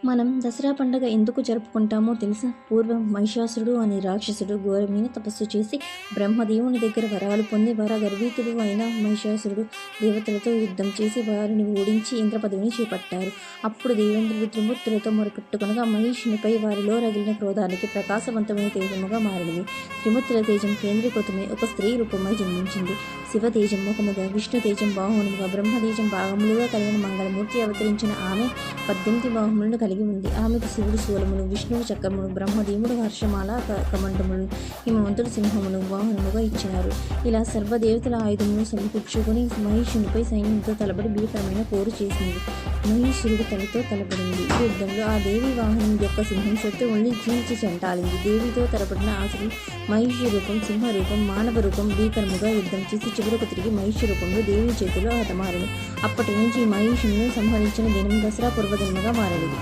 మనం దసరా పండుగ ఎందుకు జరుపుకుంటామో తెలుసా? పూర్వం మహిషాసురుడు అనే రాక్షసుడు ఘోరమైన తపస్సు చేసి బ్రహ్మదేవుని దగ్గర వరాలు పొంది వరగర్వితుడు అయిన మహిషాసురుడు దేవతలతో యుద్ధం చేసి వారిని ఓడించి ఇంద్రపదవిని చేపట్టారు. అప్పుడు దేవేంద్రుడు త్రిమూర్తులతో మొరపెట్టుకునగా మహిషునిపై వారిలో రగిలిన క్రోధానికి ప్రకాశవంతమైన తేజముగా మారినది. త్రిమూర్తుల తేజం కేంద్రీకృతమై ఒక స్త్రీ రూపమై జన్మించింది. శివ తేజం ముఖముగా, విష్ణు తేజం బాహువునుగా, బ్రహ్మతేజం భాగములుగా కలిగిన మంగళమూర్తి అవతరించిన ఆమె 18 బాహుములను కలిగి ఉంది. ఆమెకు శివుడు శూలమును, విష్ణువు చక్రమును, బ్రహ్మదేవుడు హర్షమాల కమండములను, హిమవంతుడు సింహమును వాహనముగా ఇచ్చినారు. ఇలా సర్వదేవతల ఆయుధమును సమకూర్చుకొని మహిషునిపై సైన్యంతో తలబడి భీకరమైన పోరు చేసింది. మహీశ్వరుడు తలతో తలబడింది. ఈ యుద్ధంలో ఆ దేవి వాహనం యొక్క సింహం శత్రువుల్ని చీల్చి చెంటాలింది. దేవితో తలబడిన ఆసురు మహిషి రూపం, సింహ రూపం, మానవ రూపం భీకరముగా యుద్ధం చేసి చివరకు తిరిగి మహిషి రూపంలో దేవి చేతిలో హతమారెను. అప్పటి నుంచి మహిషులను సంహరించిన దినం దసరా పూర్వదినముగా మారినది.